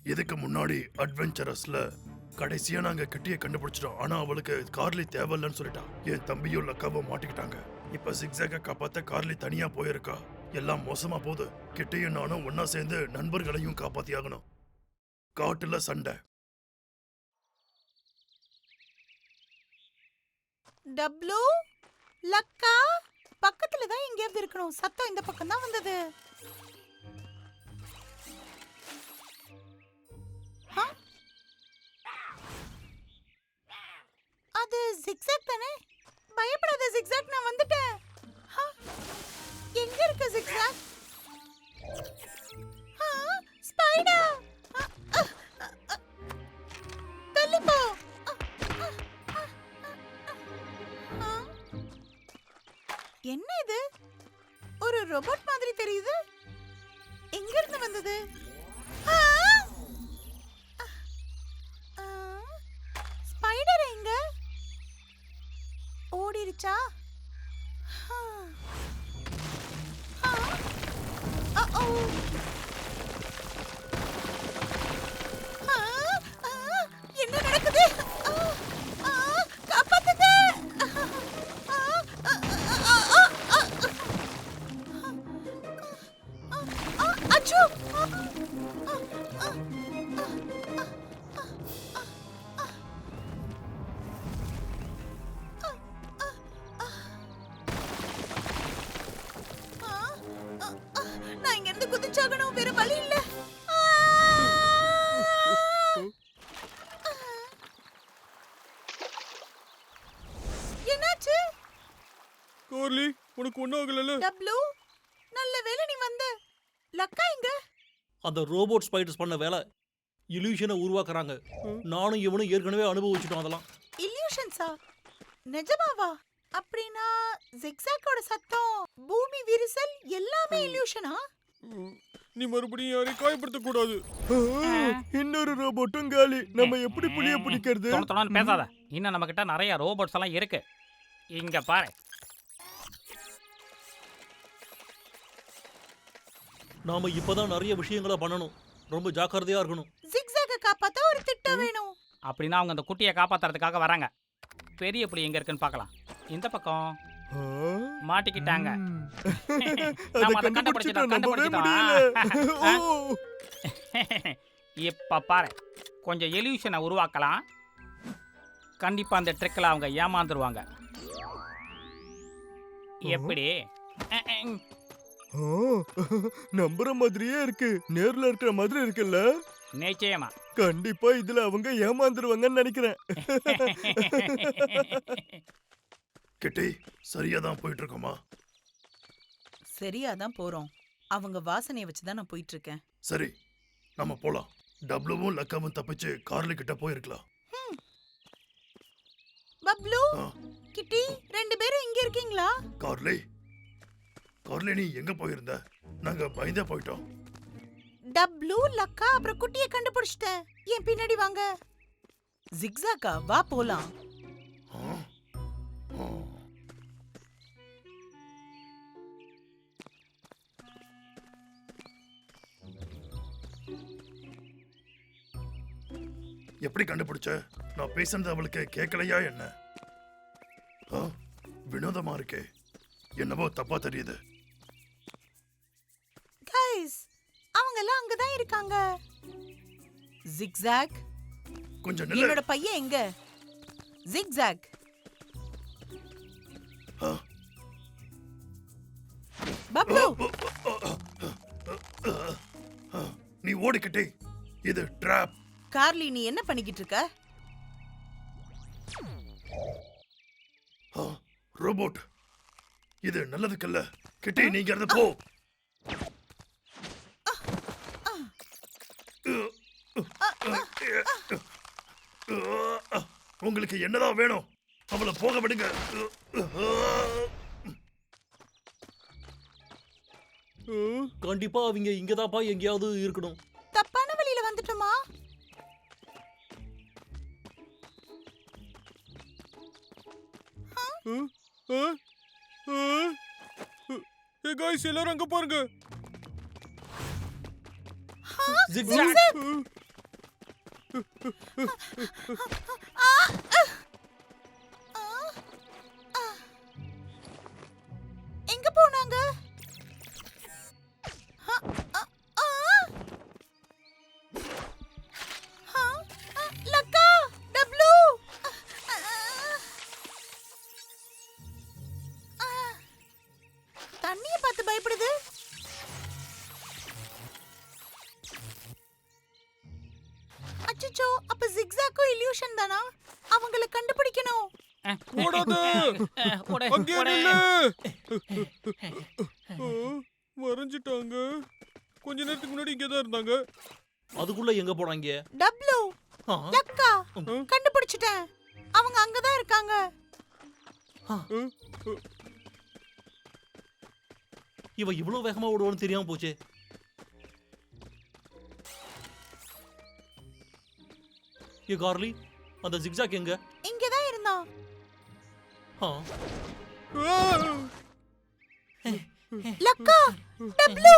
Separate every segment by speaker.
Speaker 1: இதுக்கு முன்னாடி அட்வென்ச்சரஸ்ல கடைசியா நாங்க கிட்டிய கண்டுபிடிச்சிட்டோம். ஆனா அவளுக்கு கார்லி தேவையில்லைன்னு சொல்லிட்டான். என் தம்பியும் லக்காவும் மாட்டிக்கிட்டாங்க. இப்ப சிக்ஸாக காப்பாத்த கார்லி தனியா போயிருக்கா. எல்லாம் மோசமா போகுது. கிட்டியும் நானும் ஒன்னா சேர்ந்து நண்பர்களையும் காப்பாத்தி ஆகணும். காட்டுல சண்டை.
Speaker 2: டப்ளு, லக்கா பக்கத்துல தான் எங்கேயாவது இருக்கணும். சத்தம் இந்த பக்கம் தான் வந்தது. அது ஜிக்ஸாக் தானே? பயப்படாத ஜிக்ஸாக், நான் வந்துட்டேன். எங்க இருக்க ஜிக்ஸாக்? ஸ்பைடர், தள்ளி போ. என்ன இது? ஒரு ரோபோட் மாதிரி தெரியுது. எங்க இருந்து வந்தது? ஸ்பைடர் எங்க? ஓடிருச்சா? என்ன நடக்குது? காப்பாத்துங்க! அச்சோ! நான் இங்க இருந்து குதிச்சாகணும், வேற வழி இல்ல. என்னாச்சு?
Speaker 3: கார்லி, உனக்கு ஒண்ணும் ஆகலல?
Speaker 2: டப்ளு, நல்ல வேளை நீ வந்த. லக்கா எங்க?
Speaker 4: அந்த ரோபோட் ஸ்பைடர்ஸ் பண்ண வேலை இல்யூஷனை உருவாக்குறாங்க. நானும் இவனும் ஏற்கனவே அனுபவிச்சிட்டோம் அதெல்லாம்.
Speaker 2: இல்யூஷன்ஸா? நிஜமாவா? அப்படின்னா ஜிக்ஸாக்கோட சத்தம், பூமி விரிசல் எல்லாமே இல்யூஷனா?
Speaker 3: நீ மறுபடியும் யாரையும் காயப்படுத்த கூடாது.
Speaker 5: இன்னொரு ரோபோட்டும் காலி. நம்ம எப்படி புளிய பிடிக்கிறது?
Speaker 6: தொடர்ந்து பேசாத. இன்னும் நம்ம கிட்ட நிறைய ரோபோட்ஸ் எல்லாம் இருக்கு. இங்க பாரு.
Speaker 4: நாம இப்பதான் நிறைய விஷயங்களை பண்ணணும். ரொம்ப ஜாக்கிரதையா இருக்கணும்.
Speaker 2: ஜிக்ஸாக்க காப்பாத்த ஒரு திட்டம் வேணும்.
Speaker 6: அப்படின்னா அவங்க அந்த குட்டியை காப்பாத்துறதுக்காக வராங்க. பெரிய புலி எங்க இருக்குன்னு பார்க்கலாம். இந்த பக்கம் மாட்டிக்கிட்டாங்க. நாம அதை கண்டுபிடிச்சிட்டோம். இப்ப பாரு, கொஞ்சம் எல்யூஷனை உருவாக்கலாம். கண்டிப்பா அந்த ட்ரிக்ல அவங்க ஏமாந்துருவாங்க. எப்படி?
Speaker 5: நம்புற மாதிரியே இருக்கு. நேர்ல இருக்கிற மாதிரி இருக்குல்ல?
Speaker 6: நிச்சயமா.
Speaker 5: கண்டிப்பா இதுல அவங்க ஏமாந்துருவாங்கன்னு நினைக்கிறேன்.
Speaker 1: கிட்டி, சரியா தான் போயிட்டு இருக்கோமா?
Speaker 2: சரியா தான் போறோம். அவங்க வாசனையை வச்சு தான் நான் போயிட்டு இருக்கேன்.
Speaker 1: சரி, நம்ம போலாம். டப்ளுவும் லக்காவும் தப்பிச்சு கார்லி கிட்ட போயிருக்கலாம்.
Speaker 2: பப்ளு, கிட்டி, ரெண்டு பேரும் இங்க இருக்கீங்களா?
Speaker 1: கார்லி, கார்லி நீ எங்க போயிருந்த? நாங்க பயந்தே போயிட்டோம்.
Speaker 2: டப்ளு, லக்கா அப்புறம் குட்டியை கண்டுபிடிச்சிட்டேன். என் பின்னாடி வாங்க. ஜிக்ஸாக்கா, வா போலாம்.
Speaker 1: எப்படி கண்டுபிடிச்ச? நான் பேசுறது அவளுக்கு கேட்கலையா என்ன? வினோதமா இருக்கே. என்னவோ தப்பா தெரியுது.
Speaker 2: கைஸ், அவங்க எல்லாம் அங்கதான் இருக்காங்க. ஜிக்ஸாக்,
Speaker 1: கொஞ்சம் நில்லு.
Speaker 2: என்னோட பையன் எங்க? ஜிக்ஸாக், பப்ளு,
Speaker 1: நீ ஓடிக்கிட்டே. இது ட்ராப்.
Speaker 2: கார்லி, நீ என்ன பண்ணிக்கிட்டு இருக்க?
Speaker 1: ரோபோட், இது நல்லதுக்கல்ல. கிட்டே நீங்க இருந்து போ. உங்களுக்கு என்னதான் வேணும்? அவளை போக விடுங்க.
Speaker 4: கண்டிப்பா அவங்க இங்கதான்ப்பா எங்கேயாவது இருக்கணும்.
Speaker 2: தப்பான வழியில வந்துட்டோமா?
Speaker 3: காய்ஸ், எல்லாரும் அங்க பாருங்க.
Speaker 4: ஜிக்ஸாக்,
Speaker 2: எங்க போனாங்க? லக்கா, டப்ளூ. தண்ணிய பார்த்து பயப்படுது. அச்சச்சோ, அப்ப ஜிக்ஸாக்கும் இல்யூஷன் தானா? அவங்கள கண்டுபிடிக்கணும்.
Speaker 3: ஓடாத
Speaker 6: போடு,
Speaker 3: அங்கே
Speaker 6: போடு.
Speaker 3: நில்லு. மறைஞ்சிட்டாங்க. கொஞ்ச நேரத்துக்கு முன்னாடி இங்கே தான் இருந்தாங்க.
Speaker 4: அதுக்குள்ள எங்க போனாங்க?
Speaker 2: டப்ளூ,
Speaker 4: ஆ,
Speaker 2: லக்கா,
Speaker 3: ஆ?
Speaker 2: கண்டுபிடிச்சிட்டேன். அவங்க அங்கதான் இருக்காங்க.
Speaker 4: இவ இவ்வளவு வேகமா ஓடுவான்னு தெரியாம போச்சே. ஏ கார்லி, அந்த ஜிக்ஸாக் எங்க?
Speaker 2: இங்கதான் இருந்தான்.
Speaker 4: ஆ,
Speaker 2: லக்கா, டப்ளூ,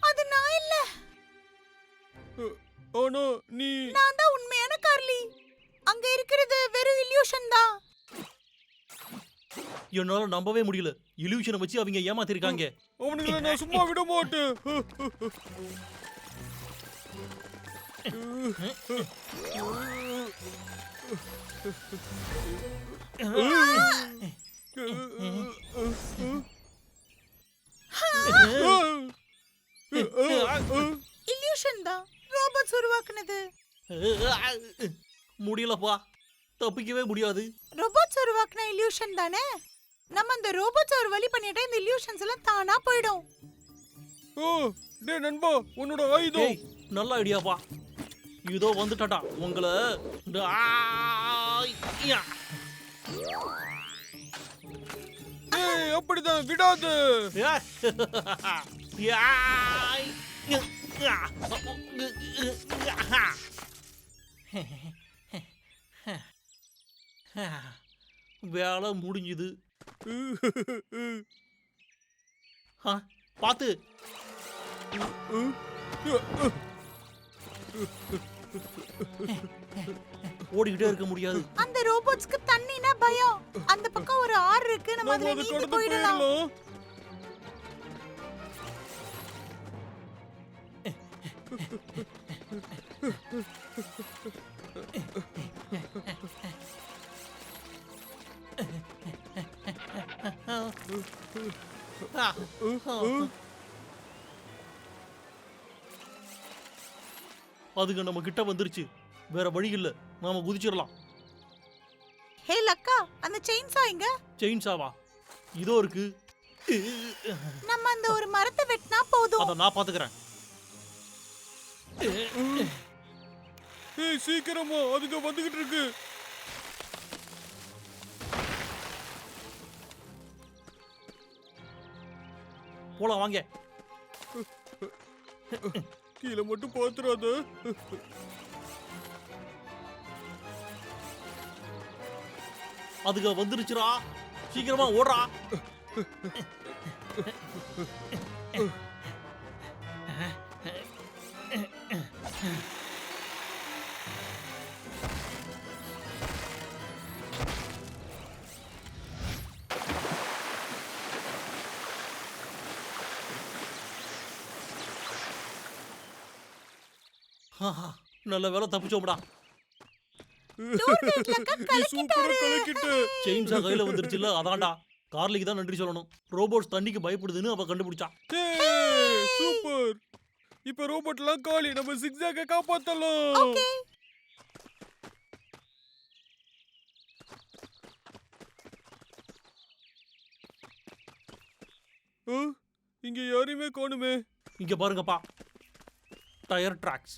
Speaker 2: அது நான் இல்ல.
Speaker 3: ஆனா நீ
Speaker 2: நான் தான் உண்மையான கார்லி. அங்க இருக்கிறது வெறும் இல்யூஷன் தான்.
Speaker 4: என்னால நம்பவே முடியல. இல்யூஷனை வச்சு அவங்க ஏமாத்திருக்காங்க.
Speaker 3: அவனுங்களை நான் சும்மா விட மாட்டேன்.
Speaker 2: இல்யூஷன் தான், ரோபோட்ஸ் உருவாக்குனது.
Speaker 4: முடியலப்பா, தப்பிக்கவே முடியாது.
Speaker 2: ரோபோட்ஸ் உருவாக்குன இல்யூஷன் தானே. நம்ம அந்த ரோபோட்ஸ் ஒரு வழி பண்ணிட்டா இந்த இல்யூஷன்ஸ் எல்லாம் தானா போயிடும்.
Speaker 3: டேய் நண்பா, உன்னோட ஆயுதம்.
Speaker 4: ஏய், நல்ல ஐடியாப்பா. இதோ வந்துட்டா உங்களை.
Speaker 3: ஏய், அப்படிதான் விடாத.
Speaker 4: வேலை முடிஞ்சுது. பாத்து. ஓடிக்கிட்டே இருக்க முடியாது.
Speaker 2: அந்த ரோபோட்ஸ்க்கு தண்ணினா பயம். அந்த பக்கம் ஒரு ஆறு இருக்கு, நம்ம
Speaker 3: நம்ம
Speaker 2: அதுல
Speaker 3: அதை
Speaker 2: நீந்தி
Speaker 3: கடந்து
Speaker 2: போயிடலாம்.
Speaker 3: போயிடலாம்.
Speaker 4: அதுங்க நம்ம கிட்ட வந்துருச்சு. வேற வழி இல்ல, நாம குதிச்சிடலாம்.
Speaker 2: ஹே லக்கா, அந்த செயின்சா எங்க?
Speaker 4: செயின்சாவா? இதோ இருக்கு.
Speaker 2: நம்ம அந்த ஒரு மரத்தை வெட்டினா போதும்.
Speaker 4: அத நான் பாத்துக்கிறேன்.
Speaker 3: ஏய், சீக்கிரமா, அதுங்க வந்துகிட்டு இருக்கு.
Speaker 4: போலாம் வாங்க.
Speaker 3: கீழே மட்டும் பாத்துறாத.
Speaker 4: அதுங்க வந்துருச்சுடா, சீக்கிரமா ஓடுறா. நல்ல வேலை தப்பிச்சோம்டா.
Speaker 3: நீ சூப்பரா கலக்கிட்ட.
Speaker 4: செயின்ஸா கையில வந்துருச்சுல்ல, அதான்டா. கார்லிக்கு தான் நன்றி சொல்லணும். ரோபோட்ஸ் தண்ணிக்கு பயப்படுதுன்னு அவ கண்டுபிடிச்சா.
Speaker 3: ஏய், சூப்பர். இப்ப ரோபோட்லாம் காலி. நம்ம ஜிக்ஸாக்க காப்பாத்தலாம்.
Speaker 2: ஓகே.
Speaker 3: இங்க யாரையுமே காணுமே.
Speaker 4: இங்க பாருங்கப்பா, டயர் ட்ராக்ஸ்.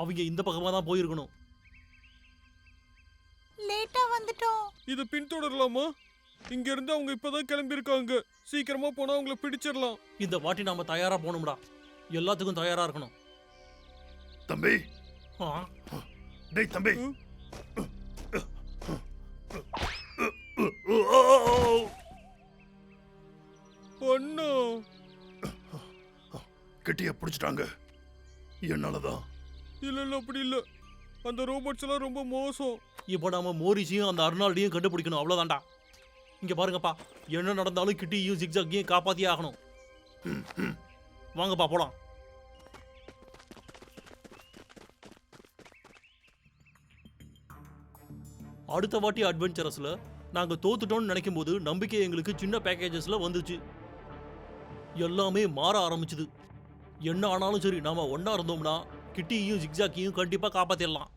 Speaker 4: அவங்க இந்த பக்கமா தான் போயிருக்கணும்.
Speaker 2: லேட்டா வந்துட்டோம்.
Speaker 3: இத பின்தொடரலாமா? இங்க இருந்து அவங்க இப்பதான் கிளம்பி இருக்காங்க. சீக்கிரமா போனா அவங்கள பிடிச்சிடலாம்.
Speaker 4: இந்த வாட்டி நாம தயாரா போகணும்டா. எல்லாத்துக்கும் தயாரா இருக்கணும்.
Speaker 1: தம்பி,
Speaker 4: ஆ,
Speaker 1: டேய் தம்பி.
Speaker 3: அண்ணா,
Speaker 1: கெட்டியா பிடிச்சிட்டாங்க. என்னாலதான்.
Speaker 3: இல்ல இல்ல அப்படி இல்ல. அந்த ரோபோட்ஸ் எல்லாம் ரொம்ப மோசம்.
Speaker 4: இப்போ நாம மோரிஸையும் அந்த அர்னால்டையும் கண்டுபிடிக்கணும், அவ்வளவுதான்டா. இங்க பாருங்கப்பா, என்ன நடந்தாலும் கிட்டியும் ஜிக்ஜாக்கையும் காப்பாத்தியே ஆகணும். வாங்கப்பா போலாம். அடுத்த வாட்டி அட்வென்ச்சரஸ்ல நாங்க தோத்துட்டோம்னு நினைக்கும் போது நம்பிக்கை எங்களுக்கு சின்ன பேக்கேஜஸ்ல வந்துச்சு. எல்லாமே மாற ஆரம்பிச்சுது. என்ன ஆனாலும் சரி, நாம ஒண்ணா இருந்தோம்னா கிட்டியையும் ஜிக்ஜாக்கையும் கண்டிப்பா காப்பாத்திடலாம்.